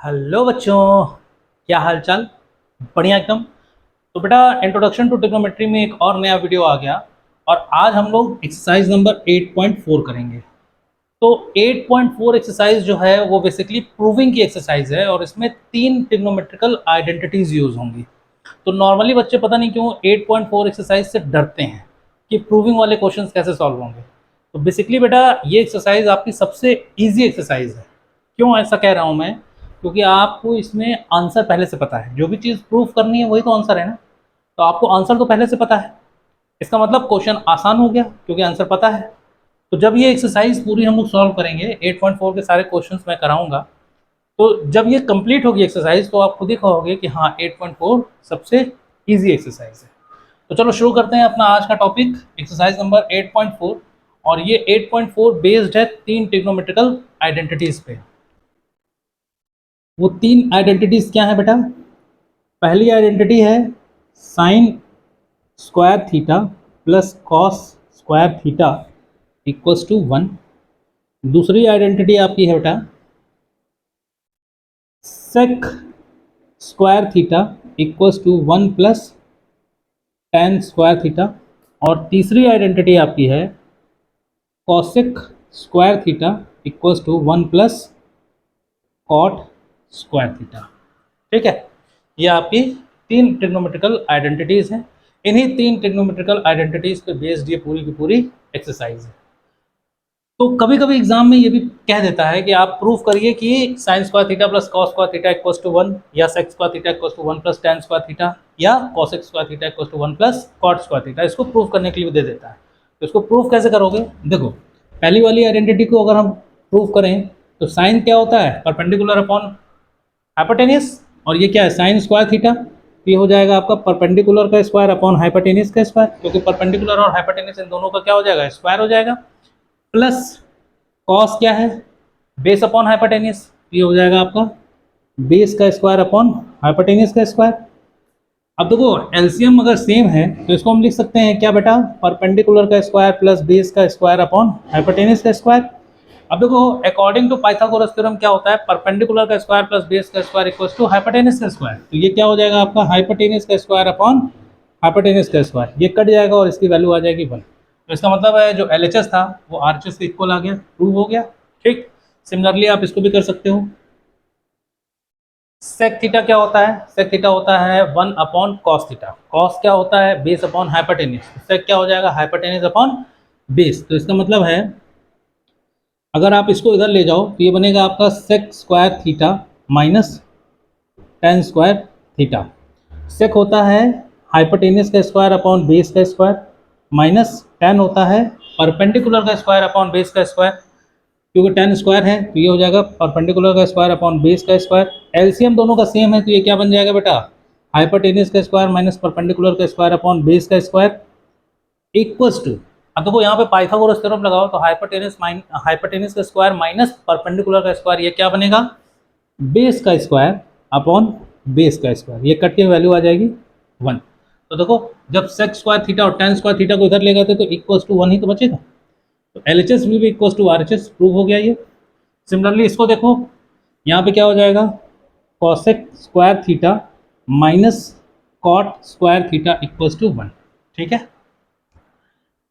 Hello बच्चों, क्या हाल चाल। बढ़िया एकदम। तो बेटा, इंट्रोडक्शन टू ट्रिग्नोमेट्री में एक और नया वीडियो आ गया और आज हम लोग एक्सरसाइज नंबर 8.4 करेंगे। तो 8.4 एक्सरसाइज जो है वो बेसिकली प्रूविंग की एक्सरसाइज है और इसमें तीन ट्रिग्नोमेट्रिकल आइडेंटिटीज यूज होंगी। तो नॉर्मली बच्चे पता नहीं क्यों 8.4 एक्सरसाइज से डरते हैं कि प्रूविंग वाले क्वेश्चंस कैसे सॉल्व होंगे। तो बेसिकली बेटा, ये एक्सरसाइज आपकी सबसे ईजी एक्सरसाइज है। क्यों ऐसा कह रहा हूँ मैं? क्योंकि आपको इसमें आंसर पहले से पता है। जो भी चीज़ प्रूव करनी है वही तो आंसर है ना। तो आपको आंसर तो पहले से पता है। इसका मतलब क्वेश्चन आसान हो गया क्योंकि आंसर पता है। तो जब ये एक्सरसाइज पूरी हम लोग सॉल्व करेंगे, 8.4 के सारे क्वेश्चंस मैं कराऊंगा। तो जब ये कंप्लीट होगी एक्सरसाइज तो आप खुद ही कहोगे कि हाँ, 8.4 सबसे इजी एक्सरसाइज है। तो चलो शुरू करते हैं अपना आज का टॉपिक, एक्सरसाइज नंबर 8.4। और ये 8.4 बेस्ड है तीन ट्रिग्नोमेट्रिकल आइडेंटिटीज पे। वो तीन आइडेंटिटीज क्या है बेटा? पहली आइडेंटिटी है sine square theta plus cos square theta equals to 1। दूसरी आइडेंटिटी आपकी है बेटा sec square theta equals to 1 plus tan square theta. और तीसरी आइडेंटिटी आपकी है cosec square theta equals to 1 plus cot square theta. ठीक है, ये आपकी तीन ट्रिग्नोमेट्रिकल आइडेंटिटीज हैं। इन्हीं तीन ट्रिग्नोमेट्रिकल आइडेंटिटीज पे बेस्ड ये पूरी की पूरी एक्सरसाइज है। तो कभी कभी एग्जाम में ये भी कह देता है कि आप प्रूफ करिए कि sine square theta plus cos square theta equals to 1, या sec square theta equals to 1 plus tan square theta, या cosec square theta equals to 1 plus cot square theta. इसको प्रूफ करने के लिए भी दे देता है। तो इसको प्रूफ कैसे करोगे? देखो, पहली वाली आइडेंटिटी को अगर हम प्रूफ करें तो साइन क्या होता है? Perpendicular upon hypotenuse. और ये क्या है? Sine square theta. ये हो जाएगा आपका परपेंडिकुलर का स्क्वायर अपॉन हाइपोटेनियस का स्क्वायर, क्योंकि परपेंडिकुलर और हाइपोटेनियस इन दोनों का क्या हो जाएगा? स्क्वायर हो जाएगा। प्लस कॉस क्या है? Base upon hypotenuse. ये हो जाएगा आपका बेस का स्क्वायर अपॉन हाइपोटेनियस का स्क्वायर। अब देखो, एलसीएम अगर सेम है तो इसको हम लिख सकते हैं क्या बेटा? परपेंडिकुलर का स्क्वायर प्लस बेस का स्क्वायर अपॉन हाइपोटेनियस का स्क्वायर। अब देखो, अकॉर्डिंग टू पाइथागोरस थ्योरम क्या होता है? परपेंडिकुलर का स्क्वायर प्लस बेस का स्क्वायर इक्वल्स टू हाइपोटेनस का स्क्वायर। तो ये क्या हो जाएगा आपका? हाइपोटेनस का स्क्वायर अपॉन हाइपोटेनस का स्क्वायर। ये कट जाएगा और इसकी वैल्यू आ जाएगी 1। तो इसका मतलब है जो एलएचएस था वो आरएचएस से इक्वल आ गया, प्रूव हो गया। ठीक, सिमिलरली आप इसको भी कर सकते हो। सेक थीटा क्या होता है? सेक थीटा होता है 1 अपॉन कॉस थीटा। कॉस क्या होता है? Base upon hypotenuse. सेक क्या हो जाएगा? Hypotenuse upon base. तो इसका मतलब है अगर आप इसको इधर ले जाओ तो ये बनेगा आपका sec square theta minus tan square theta. Sec होता है हाइपोटेनस का स्क्वायर अपॉन बेस का स्क्वायर, माइनस टेन होता है परपेंडिकुलर का स्क्वायर अपॉन बेस का स्क्वायर। क्योंकि टेन स्क्वायर है तो ये हो जाएगा परपेंडिकुलर का स्क्वायर अपॉन बेस का स्क्वायर। एलसीएम दोनों का सेम है तो ये क्या बन जाएगा बेटा? हाइपोटेनस का स्क्वायर माइनस परपेंडिकुलर का स्क्वायर अपॉन बेस का स्क्वायर इक्वल्स टू। अब देखो, यहाँ पे पाइथागोरस थ्योरम लगाओ तो हाइपोटेनस का स्क्वायर माइनस परपेंडिकुलर का स्क्वायर, ये क्या बनेगा? बेस का स्क्वायर अपॉन बेस का स्क्वायर। ये कट के वैल्यू आ जाएगी 1। तो देखो, जब सेक स्क्वायर थीटा और टेन स्क्वायर थीटा को इधर ले गए थे तो इक्वल्स टू 1 ही तो बचेगा। तो एलएचएस भी इक्वल्स टू आरएचएस, प्रूव हो गया ये। सिमिलरली इसको देखो, यहाँ पे क्या हो जाएगा? Cosec square theta minus cot square theta equals to 1। ठीक है,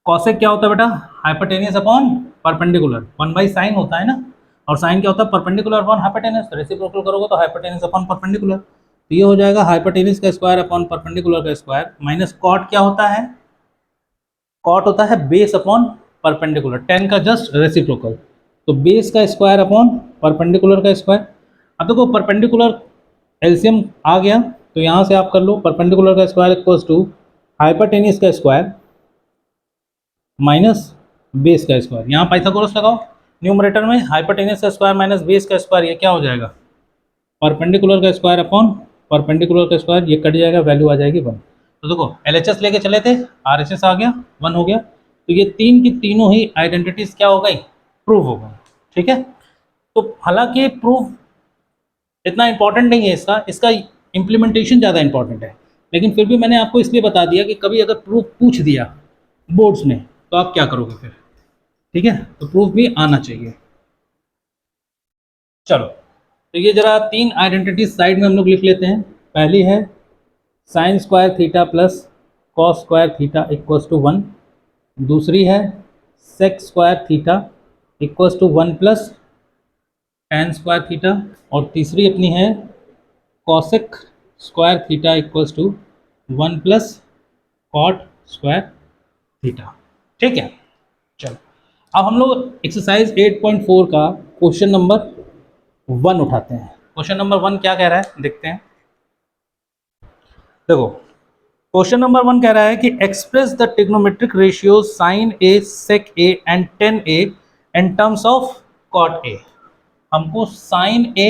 कॉसेक क्या होता है बेटा? Hypotenuse upon perpendicular, 1 by sine होता है ना। और साइन क्या होता है? Perpendicular upon hypotenuse. रेसिप्रोकल करोगे तो हाइपोटेनियस अपॉन परपेंडिकुलर। तो ये हो जाएगा हाइपोटेनियस का स्क्वायर अपॉन परपेंडिकुलर का स्क्वायर, माइनस कॉट क्या होता है? कॉट होता है बेस अपॉन परपेंडिकुलर, 10 का जस्ट रेसिप्रोकल। तो बेस का स्क्वायर अपॉन परपेंडिकुलर का स्क्वायर। अब देखो, परपेंडिकुलर एलसीएम आ गया तो यहाँ से आप कर लो परपेंडिकुलर का स्क्वायर इक्वल्स टू हाइपोटेनियस का स्क्वायर माइनस बेस का स्क्वायर। यहाँ पाइथागोरस लगाओ न्यूमरेटर में, हाइपोटेनस का स्क्वायर माइनस बेस का स्क्वायर, ये क्या हो जाएगा? परपेंडिकुलर का स्क्वायर अपॉन परपेंडिकुलर का स्क्वायर। ये कट जाएगा, वैल्यू आ जाएगी 1। तो देखो, एलएचएस लेके चले थे, आरएचएस आ गया, 1 हो गया। तो ये तीन की तीनों ही आइडेंटिटीज क्या हो गई? प्रूव हो गई। ठीक है, तो हालांकि प्रूफ इतना इंपॉर्टेंट नहीं है, इसका इसका इम्प्लीमेंटेशन ज़्यादा इंपॉर्टेंट है। लेकिन फिर भी मैंने आपको इसलिए बता दिया कि कभी अगर प्रूफ पूछ दिया बोर्ड्स ने तो आप क्या करोगे फिर। ठीक है, तो प्रूफ भी आना चाहिए। चलो, तो ये जरा तीन आइडेंटिटी साइड में हम लोग लिख लेते हैं। पहली है sine square theta plus cos square theta equals to 1। दूसरी है sec square theta equals to 1 plus tan square theta. और तीसरी अपनी है cosec square theta equals to 1 plus cot square theta. ठीक है, चलो अब हम लोग एक्सरसाइज 8.4 का क्वेश्चन नंबर 1 उठाते हैं। क्वेश्चन नंबर 1 क्या कह रहा है देखते हैं। देखो क्वेश्चन नंबर 1 कह रहा है कि express the trigonometric ratio sine A sec A and tan A in terms of cot A. हमको साइन ए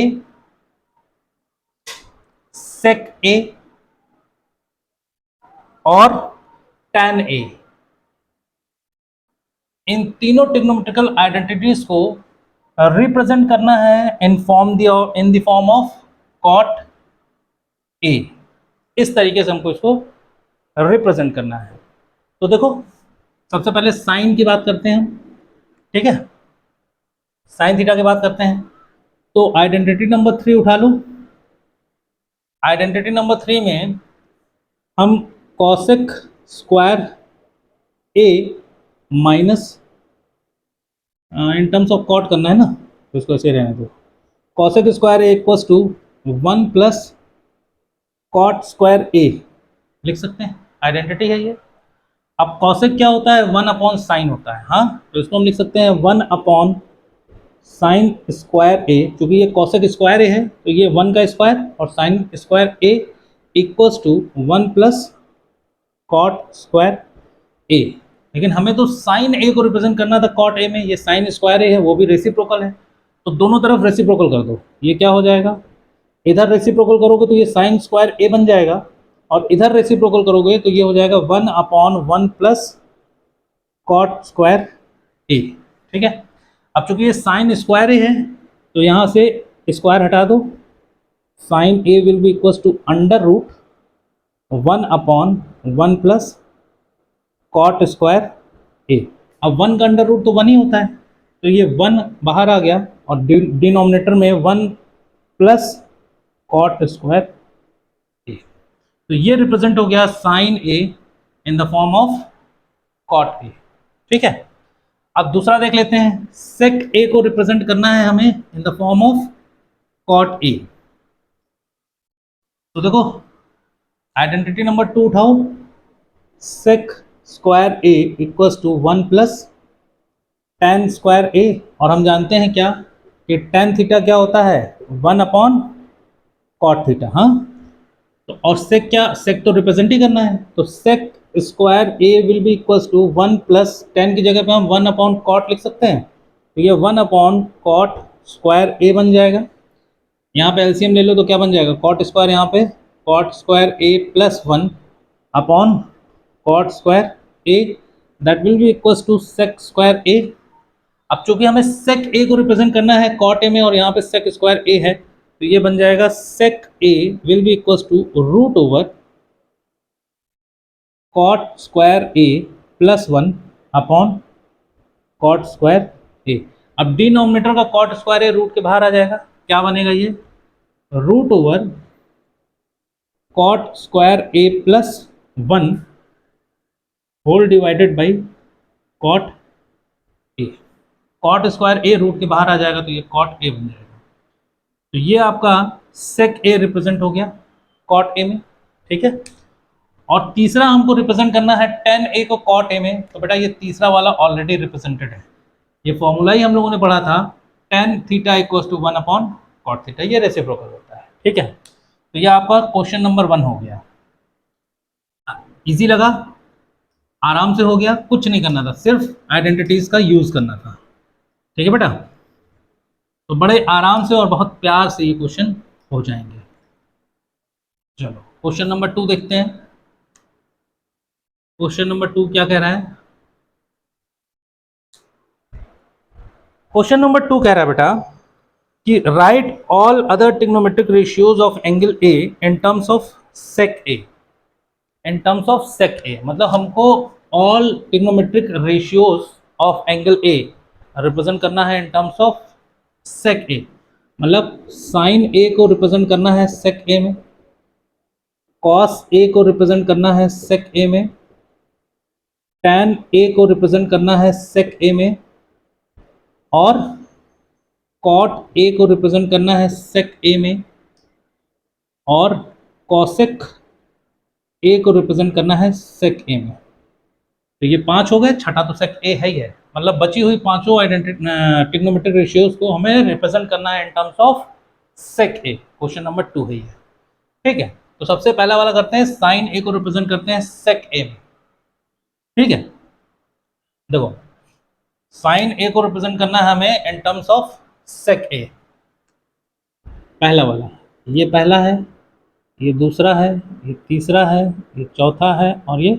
सेक ए और tan ए इन तीनों ट्रिग्नोमेट्रिकल आइडेंटिटीज को रिप्रेजेंट करना है in the form of cot A. इस तरीके से हमको इसको रिप्रेजेंट करना है। तो देखो सबसे पहले साइन की बात करते हैं, ठीक है, साइन थीटा की बात करते हैं। तो आइडेंटिटी नंबर 3 उठा लो। आइडेंटिटी नंबर 3 में हम cosec square A minus in terms of cot करना है ना, तो इसको ऐसे रहने दो। Cosec square A equals to 1 plus cot square A लिख सकते हैं, आइडेंटिटी है ये। अब कॉसेक क्या होता है, 1 अपॉन साइन होता है, हाँ, तो इसको हम लिख सकते हैं 1 अपॉन साइन स्क्वायर ए। क्योंकि ये कॉसेक स्क्वायर ए है तो ये 1 का स्क्वायर और sine square A equals to 1 plus cot square A. लेकिन हमें तो साइन ए को रिप्रेजेंट करना था कॉट ए में, ये साइन स्क्वायर ए है, वो भी रेसिप्रोकल है, तो दोनों तरफ रेसिप्रोकल कर दो। ये क्या हो जाएगा, इधर रेसिप्रोकल करोगे तो ये साइन स्क्वायर ए बन जाएगा, और इधर रेसिप्रोकल करोगे तो ये हो जाएगा 1 upon 1 plus cot square A. ठीक है, अब चूंकि ये साइन स्क्वायर ए है तो यहाँ से स्क्वायर हटा दो, sine A will be equals to under root 1 upon 1 plus cot square A. अब 1 का अंडर रूट तो 1 ही होता है, तो ये 1 बाहर आ गया और डिनोमिनेटर में 1 प्लस कॉट स्क्वायर ए। तो ये रिप्रेजेंट हो गया sine A in the form of cot A. ठीक है, अब दूसरा देख लेते हैं। सेक ए को रिप्रेजेंट करना है हमें in the form of cot A. तो देखो आइडेंटिटी नंबर 2 उठाओ। Sec square A equals to 1 plus tan square A, और हम जानते हैं क्या कि टेन थीटा क्या होता है, 1 अपॉन कॉट थीटा। हाँ, तो और सेक क्या, सेक तो रिप्रेजेंट ही करना है, तो sec square A will be equals to 1 plus tan की जगह पे हम 1 अपॉन कॉट लिख सकते हैं, तो ये 1 अपॉन कॉट स्क्वायर ए बन जाएगा। यहाँ पे एलसीएम ले लो तो क्या बन जाएगा, कॉट स्क्वायर, यहाँ पे cot square A plus 1 upon cot square A, that will be equals to sec square A. अब चूंकि हमें सेक ए को रिप्रेजेंट करना है कॉट ए में और यहाँ पे सेक स्क्वायर ए है, तो ये बन जाएगा sec A will be equals to root over cot square A plus 1 upon cot square A. अब डिनोमिनेटर का कॉट स्क्वायर ए रूट के बाहर आ जाएगा, क्या बनेगा ये, root over cot square A plus 1 whole divided by cot A. Cot square A root के बाहर आ जाएगा तो ये कॉट ए बन जाएगा। तो ये आपका सेक ए रिप्रेजेंट हो गया कॉट ए में। ठीक है, और तीसरा हमको रिप्रेजेंट करना है टेन ए को कॉट ए में, तो बेटा ये तीसरा वाला ऑलरेडी रिप्रेजेंटेड है। ये फॉर्मूला ही हम लोगों ने पढ़ा था, tan theta equals to 1 upon cot theta, ये रेसिप्रोकल होता है। ठीक है, तो ये आपका क्वेश्चन नंबर 1 हो गया। इजी लगा, आराम से हो गया, कुछ नहीं करना था, सिर्फ आइडेंटिटीज का यूज करना था। ठीक है बेटा, तो बड़े आराम से और बहुत प्यार से ये क्वेश्चन हो जाएंगे। चलो क्वेश्चन नंबर 2 देखते हैं। क्वेश्चन नंबर 2 क्या कह रहा है, क्वेश्चन नंबर 2 कह रहा है बेटा कि right all other trigonometric ratios of angle A in terms of sec A. In terms of sec A मतलब हमको all trigonometric ratios of angle A represent करना है in terms of sec A. मतलब साइन ए को represent करना है sec ए में, cos A को रिप्रेजेंट करना है सेक ए में, टैन ए को रिप्रेजेंट करना है सेक ए में, और कॉट ए को रिप्रेजेंट करना है सेक ए में, और कॉसेक ए को रिप्रेजेंट करना है सेक ए में। तो ये 5 हो गए, छठा तो सेक ए है ही है। मतलब बची हुई पांचों ट्रिग्नोमेट्रिक रेशियोज को हमें रिप्रेजेंट करना है in terms of sec A. Question number 2 है ये, ठीक है। तो सबसे पहला वाला करते हैं, साइन ए को रिप्रेजेंट करते हैं सेक ए में, ठीक है। देखो साइन ए को रिप्रेजेंट करना है हमें इन टर्म्स ऑफ सेक ए, पहला वाला, ये पहला है, ये दूसरा है, ये तीसरा है, ये चौथा है, और ये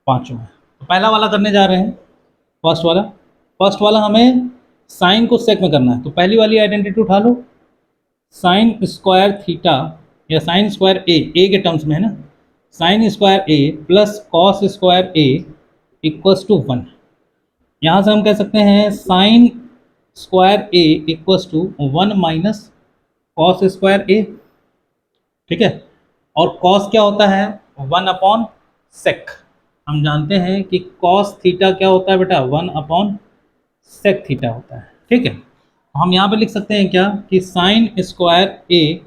पांचवा है। तो पहला वाला करने जा रहे हैं, फर्स्ट वाला हमें साइन को सेक में करना है। तो पहली वाली आइडेंटिटी उठा लो, साइन स्क्वायर थीटा या साइन स्क्वायर ए के टर्म्स में है ना, sine square A plus cos square A equals to 1। यहाँ से हम कह सकते हैं sine square A equals to 1 minus cos square A, ठीक है। और कॉस क्या होता है, 1 अपॉन सेक। हम जानते हैं कि कॉस थीटा क्या होता है बेटा, 1 अपॉन सेक थीटा होता है, ठीक है। हम यहाँ पे लिख सकते हैं क्या कि sine square A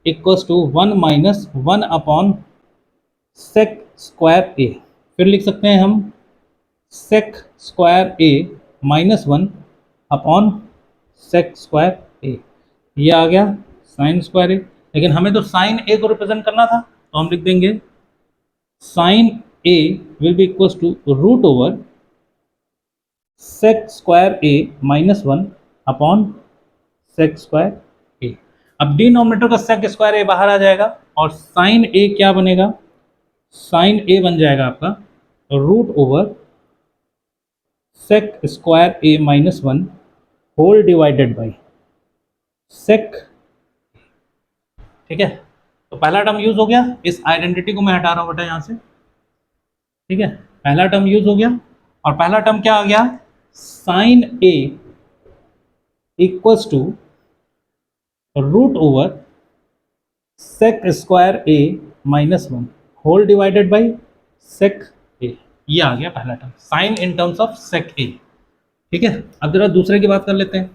equals to 1 minus 1 upon sec square A. फिर लिख सकते हैं हम sec square A minus 1 upon sec square A. ये आ गया साइन स्क्वायर ए। लेकिन हमें तो साइन ए को रिप्रेजेंट करना था, तो हम लिख देंगे sine A will be equals to root over sec square A minus 1 upon sec square A. अब डिनोमिनेटर का सेक स्क्वायर ए बाहर आ जाएगा और साइन ए क्या बनेगा, साइन ए बन जाएगा आपका root over sec square A minus 1 whole divided by sec, ठीक है। तो पहला टर्म यूज हो गया, इस आइडेंटिटी को मैं हटा रहा हूँ बेटा यहाँ से, ठीक है। पहला टर्म यूज हो गया, और पहला टर्म क्या आ गया, sine A equals to root over sec square A minus 1 whole divided by sec A. ये आ गया पहला term, sine in terms of sec A, ठीक है। अब जरा दूसरे की बात कर लेते हैं।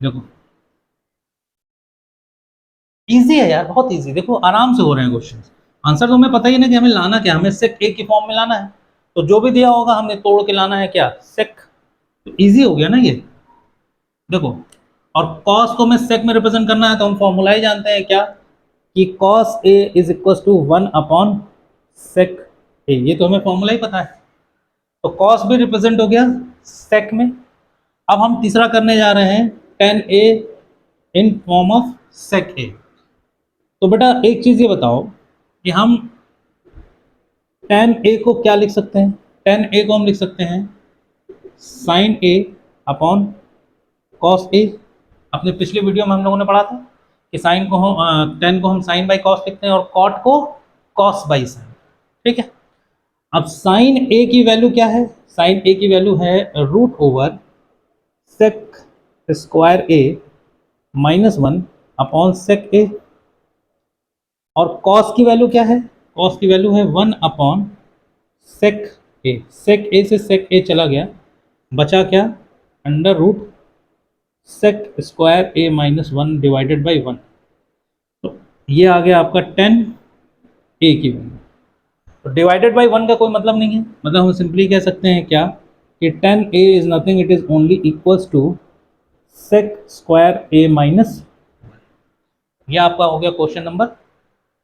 देखो इजी है यार, बहुत इजी, देखो आराम से हो रहे हैं क्वेश्चन। आंसर तो हमें पता ही नहीं कि हमें लाना क्या, हमें सेक ए की फॉर्म में लाना है। तो जो भी दिया होगा हमने तोड़ के लाना है क्या, सेक। तो इजी हो गया ना ये, देखो। और कॉस को हमें सेक में रिप्रेजेंट करना है, तो हम फॉर्मूला ही जानते हैं क्या, कि cos A is equal to 1 upon sec A. ये तो हमें फॉर्मूला ही पता है। तो कॉस भी रिप्रेजेंट हो गया सेक में। अब हम तीसरा करने जा रहे हैं tan A in form of sec A. तो बेटा एक चीज़ ये बताओ कि हम टेन ए को क्या लिख सकते हैं, टेन ए को हम लिख सकते हैं sign A upon cos A. अपने पिछले वीडियो में हम लोगों ने पढ़ा था कि साइन को हम टेन को हम साइन बाई कॉस लिखते हैं और कॉट को कॉस बाई साइन, ठीक है। अब साइन ए की वैल्यू क्या है, साइन ए की वैल्यू है root over sec square A minus 1 upon sec ए। और कॉस की वैल्यू क्या है, कॉस की वैल्यू है 1 upon sec A. Sec A से सेक ए चला गया, बचा क्या, under root sec square A minus 1 divided by 1। तो ये आ गया आपका 10 ए की वैल्यू। तो डिवाइडेड बाई 1 का कोई मतलब नहीं है, मतलब हम सिंपली कह सकते हैं क्या कि 10 A is nothing, it is only equals to sec square A minus. ये आपका हो गया क्वेश्चन नंबर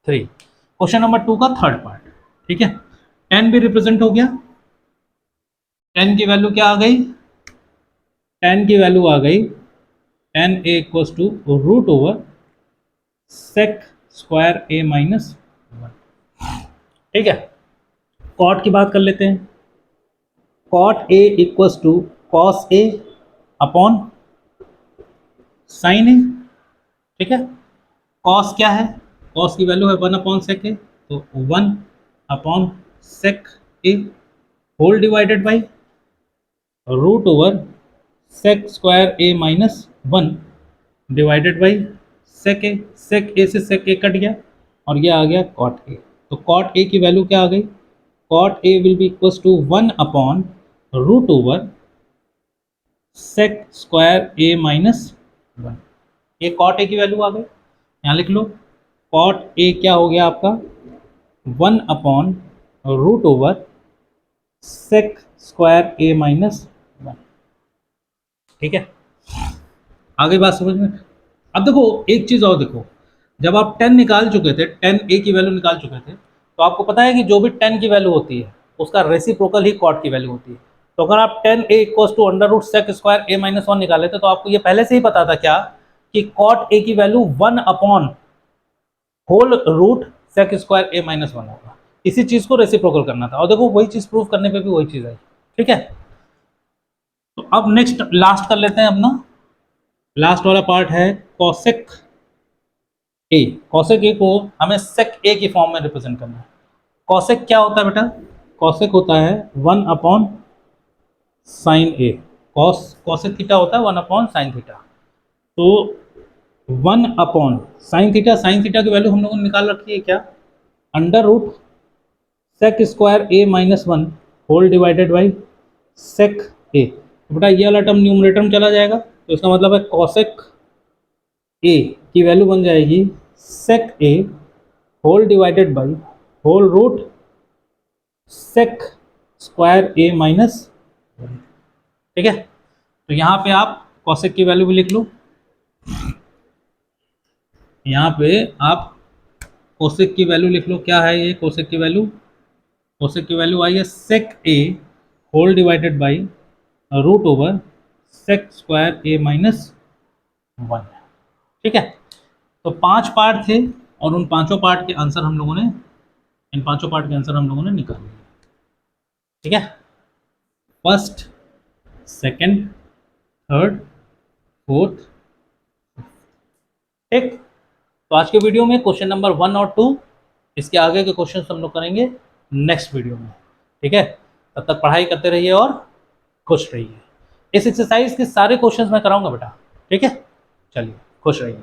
3। क्वेश्चन नंबर 2 का थर्ड पार्ट, ठीक है। 10 भी रिप्रेजेंट हो गया, 10 की वैल्यू क्या आ गई, 10 की वैल्यू आ गई 10 A equals to root over sec square A minus 1, ठीक है। कॉट की बात कर लेते हैं, cot A equals to cos A upon sine A, ठीक है। कॉस क्या है, कॉस की वैल्यू है 1 अपॉन सेक ए, तो 1 upon sec A whole divided by root over sec square A minus 1 divided by sec A, sec A से sec ए cut गया और ये आ गया कॉट ए। तो कॉट ए की वैल्यू क्या आ गई, cot A will be equals to 1 upon root over sec square A minus 1। ये कॉट ए की वैल्यू आ गई, यहाँ लिख लो कॉट ए क्या हो गया आपका 1 upon root over sec square A minus 1। ठीक है, आगे बात समझ में। अब देखो एक चीज़ और देखो, जब आप 10 निकाल चुके थे, 10 ए की वैल्यू निकाल चुके थे, तो आपको पता है कि जो भी 10 की वैल्यू होती है उसका रेसिप्रोकल ही कॉट की वैल्यू होती है। तो अगर आप 10 A equals to under root sec square A minus 1 निकाले थे, तो आपको ये पहले से ही पता था क्या कि कॉट ए की value 1 upon whole root sec square A minus 1 होगा। इसी चीज़ को रेसिप्रोकल करना था और देखो वही चीज़ प्रूव करने पे भी वही चीज़ आई। ठीक है, तो अब नेक्स्ट लास्ट कर लेते हैं अपना, लास्ट वाला पार्ट है कॉसेक ए। कॉसेक ए को हमें सेक ए की फॉर्म में रिप्रेजेंट करना है। कॉसेक क्या होता है बेटा, कॉसेक होता है 1 upon sine A. Cosec theta होता है 1 अपॉन साइन थीटा। तो 1 upon sine theta, sine theta की वैल्यू हम लोगों ने निकाल रखी है क्या, under root sec square A minus 1 whole divided by sec A. तो बेटा ये वाला टर्म न्यूमरेटर में चला जाएगा, तो इसका मतलब है कॉसेक ए की वैल्यू बन जाएगी sec A whole divided by whole root sec square A minus 1। ठीक है, तो यहाँ पे आप कॉसेक की वैल्यू भी लिख लो, यहाँ पे आप कोसेक की वैल्यू लिख लो। क्या है ये कोसेक की वैल्यू, कोसेक की वैल्यू आई है sec A whole divided by root over sec square A minus 1। ठीक है, तो 5 पार्ट थे और उन पांचों पार्ट के आंसर हम लोगों ने, इन पांचों पार्ट के आंसर हम लोगों ने निकाल लिए। ठीक है, फर्स्ट, सेकंड, थर्ड, फोर्थ। ठीक, तो आज के वीडियो में क्वेश्चन नंबर 1 और 2, इसके आगे के क्वेश्चन हम लोग करेंगे नेक्स्ट वीडियो में। ठीक है, तब तक पढ़ाई करते रहिए और खुश रहिए। इस एक्सरसाइज के सारे क्वेश्चंस मैं कराऊंगा बेटा। ठीक है, चलिए खुश रहिए।